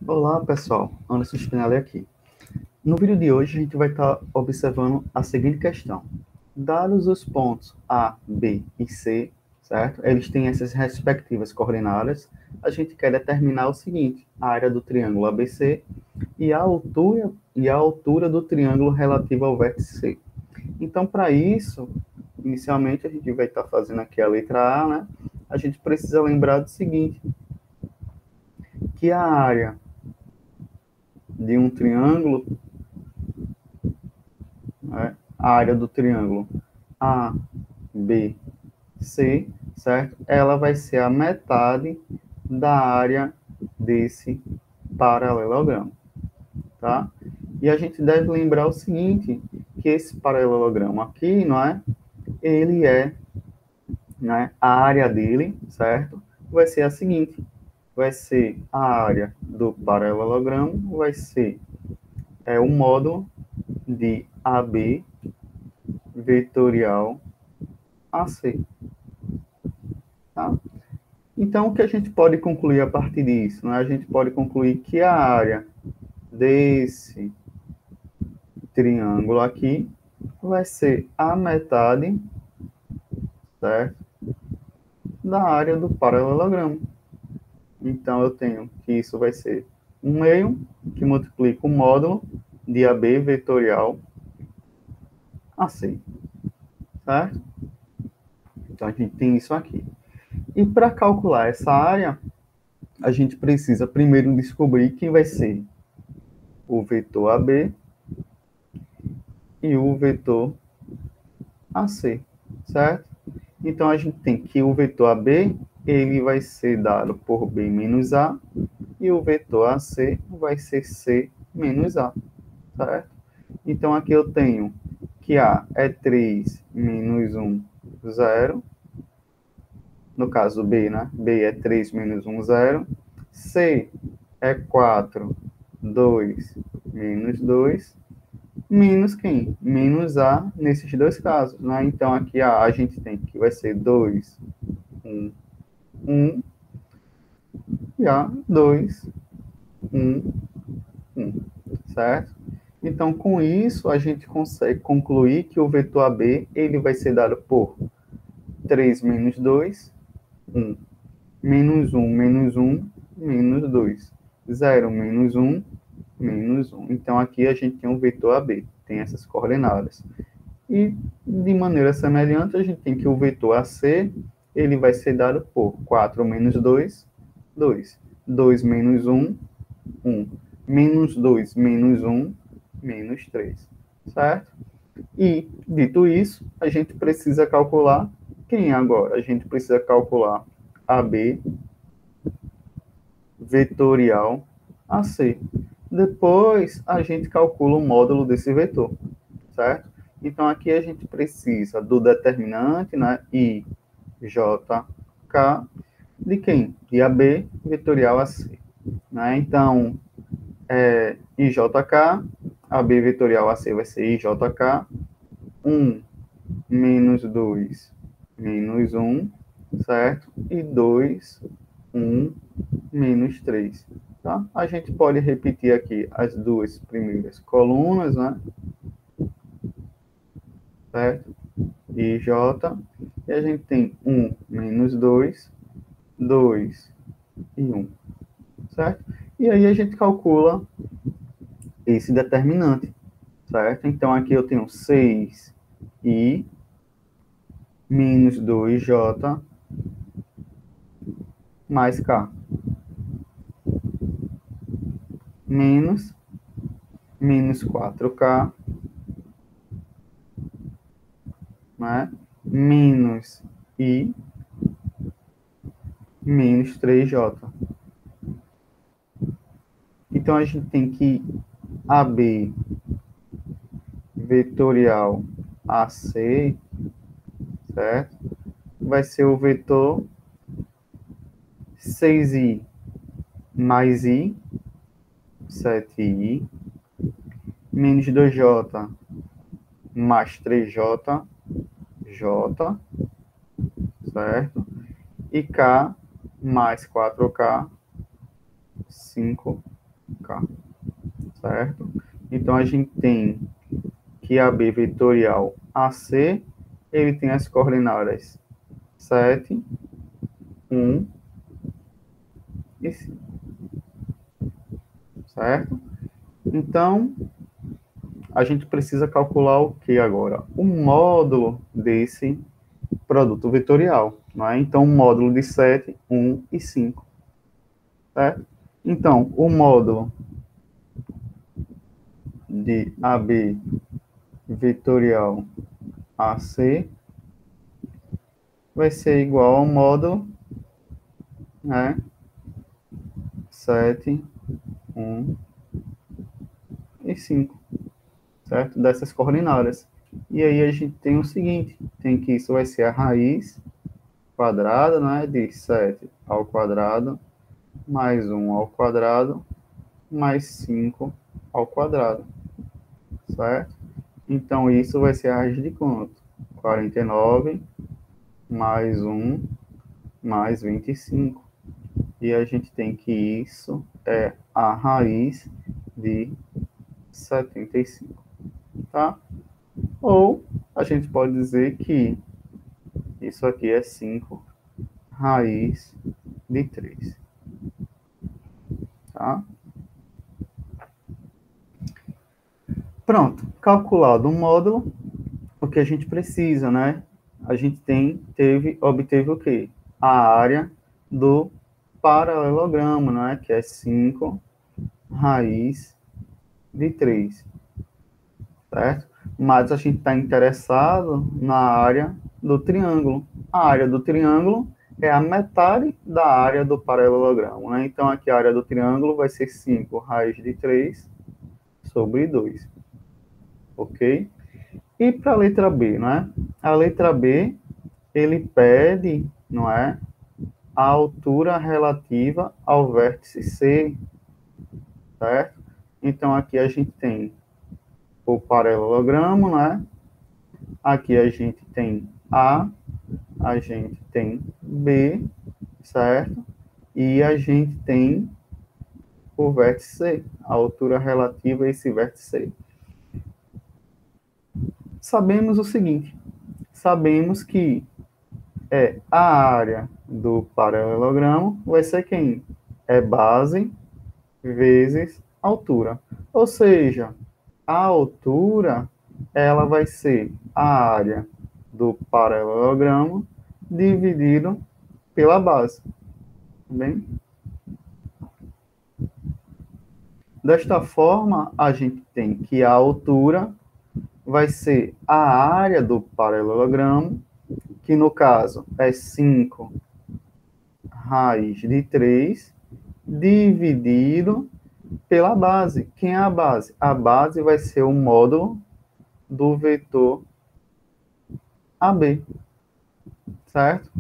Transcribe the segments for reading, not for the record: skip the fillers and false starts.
Olá, pessoal. Anderson Spinelli aqui. No vídeo de hoje, a gente vai estar observando a seguinte questão. Dados os pontos A, B e C, certo? Eles têm essas respectivas coordenadas. A gente quer determinar o seguinte, a área do triângulo ABC e a altura do triângulo relativo ao vértice C. Então, para isso, inicialmente, a gente vai estar fazendo aqui a letra A, né? A gente precisa lembrar do seguinte, que a área de um triângulo, né, a área do triângulo A, B, C, certo? Ela vai ser a metade da área desse paralelogramo, tá? E a gente deve lembrar o seguinte, que esse paralelogramo aqui, não é? Ele é, né, a área dele, certo? Vai ser a seguinte, vai ser a área do paralelogramo, vai ser o módulo de AB vetorial AC, tá? Então, o que a gente pode concluir a partir disso? Né? A gente pode concluir que a área desse triângulo aqui vai ser a metade, certo? Da área do paralelogramo. Então, eu tenho que isso vai ser 1/2, que multiplica o módulo de AB vetorial AC, certo? Então, a gente tem isso aqui. E para calcular essa área, a gente precisa primeiro descobrir quem vai ser o vetor AB e o vetor AC, certo? Então, a gente tem que o vetor AB, ele vai ser dado por B menos A, e o vetor AC vai ser C menos A, certo? Então, aqui eu tenho que A é 3 menos 1, 0. No caso B, né? B é 3 menos 1, 0. C é 4, 2 menos 2. Menos quem? Menos A nesses dois casos, né? Então, aqui a gente tem que vai ser 2, 1, 1, e A 2, 1, 1, certo? Então, com isso, a gente consegue concluir que o vetor AB ele vai ser dado por 3 menos 2, 1, menos 1, menos 1, menos 2, 0, menos 1, menos 1. Então, aqui a gente tem o vetor AB, tem essas coordenadas. E, de maneira semelhante, a gente tem que o vetor AC, ele vai ser dado por 4 menos 2, 2. 2 menos 1, 1. Menos 2 menos 1, menos 3. Certo? E, dito isso, a gente precisa calcular quem agora? A gente precisa calcular AB vetorial AC. Depois, a gente calcula o módulo desse vetor, certo? Então, aqui a gente precisa do determinante, né, I, J, K, de quem? De AB vetorial AC. Né? Então, IJK, AB vetorial AC vai ser IJK, 1 menos 2 menos 1, certo? E 2, 1, menos 3. Tá? A gente pode repetir aqui as duas primeiras colunas, né? Certo? I, J, e a gente tem 1 menos 2, 2 e 1, certo? E aí a gente calcula esse determinante, certo? Então aqui eu tenho 6i menos 2j mais k, menos 4k, né? Menos i menos 3j. Então, a gente tem que AB vetorial AC, certo? Vai ser o vetor 6i mais i, 7i, menos 2j mais 3j, j, certo? E k mais 4k, 5 K, certo? Então, a gente tem que AB vetorial AC, ele tem as coordenadas 7, 1 e 5, certo? Então, a gente precisa calcular o que agora? O módulo desse produto vetorial, não é? Então, o módulo de 7, 1 e 5, certo? Então, o módulo de AB vetorial AC vai ser igual ao módulo, né? 7, 1 e 5, certo? Dessas coordenadas. E aí a gente tem o seguinte, tem que isso vai ser a raiz quadrada, né? De 7 ao quadrado, mais 1 ao quadrado, mais 5 ao quadrado, certo? Então, isso vai ser a raiz de quanto? 49 mais 1 mais 25. E a gente tem que isso é a raiz de 75, tá? Ou a gente pode dizer que isso aqui é 5 raiz de 3, tá? Pronto, calculado o módulo, o que a gente precisa, né? A gente obteve o quê? A área do paralelogramo, né? Que é 5 raiz de 3, certo? Mas a gente está interessado na área do triângulo. A área do triângulo é a metade da área do paralelogramo, né? Então, aqui a área do triângulo vai ser 5 raiz de 3 sobre 2, ok? E para a letra B, né? A letra B, ele pede, não é? A altura relativa ao vértice C, certo? Então, aqui a gente tem o paralelogramo, né? Aqui a gente tem a gente tem B, certo? E a gente tem o vértice C, a altura relativa a esse vértice C. Sabemos o seguinte, sabemos que a área do paralelogramo vai ser quem? É base vezes altura. Ou seja, a altura ela vai ser a área do paralelogramo dividido pela base. Bem? Desta forma, a gente tem que a altura vai ser a área do paralelogramo, que no caso é 5 raiz de 3, dividido pela base. Quem é a base? A base vai ser o módulo do vetor AB, certo?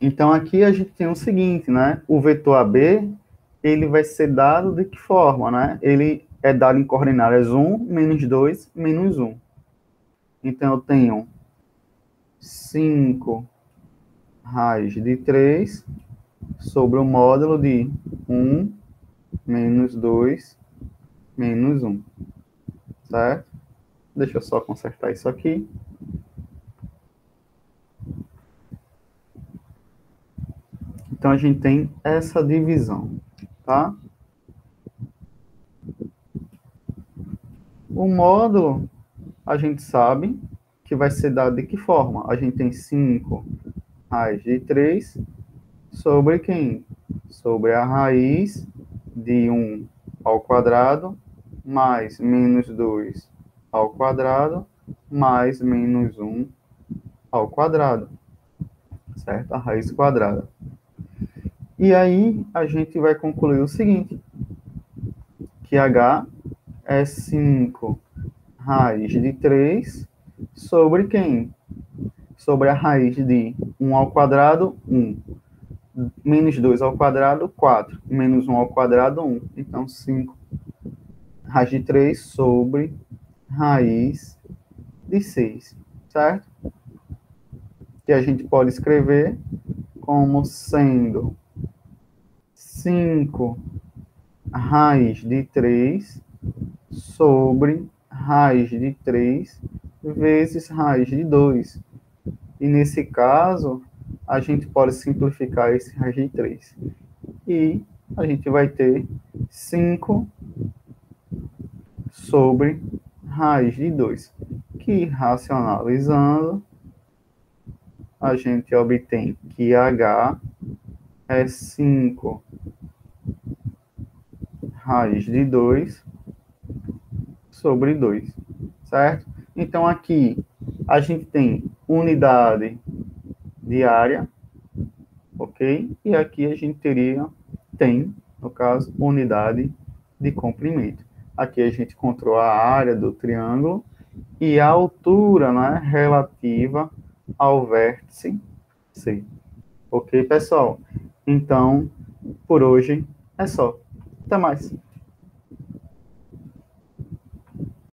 Então, aqui a gente tem o seguinte, né? O vetor AB, ele vai ser dado de que forma, né? Ele é dado em coordenadas 1, menos 2, menos 1. Então, eu tenho 5 raiz de 3 sobre o módulo de 1 menos 2 menos 1, certo? Deixa eu só consertar isso aqui. Então, a gente tem essa divisão, tá? O módulo, a gente sabe que vai ser dado de que forma? A gente tem 5 raiz de 3 sobre quem? Sobre a raiz de 1 ao quadrado mais menos 2 ao quadrado mais menos 1 ao quadrado, certo? A raiz quadrada. E aí a gente vai concluir o seguinte, que h é 5 raiz de 3 sobre quem? Sobre a raiz de 1 ao quadrado, 1. Menos 2 ao quadrado, 4. Menos 1 ao quadrado, 1. Então, 5 raiz de 3 sobre raiz de 6, certo? Que a gente pode escrever como sendo 5 raiz de 3 sobre raiz de 3 vezes raiz de 2. E nesse caso, a gente pode simplificar esse raiz de 3. E a gente vai ter 5 sobre raiz de 2, que racionalizando, a gente obtém que H é 5 raiz de 2 sobre 2, certo? Então, aqui, a gente tem unidade de área, ok? E aqui a gente tem, no caso, unidade de comprimento. Aqui a gente encontrou a área do triângulo e a altura, né, relativa ao vértice C. Ok, pessoal? Então, por hoje é só. Até mais.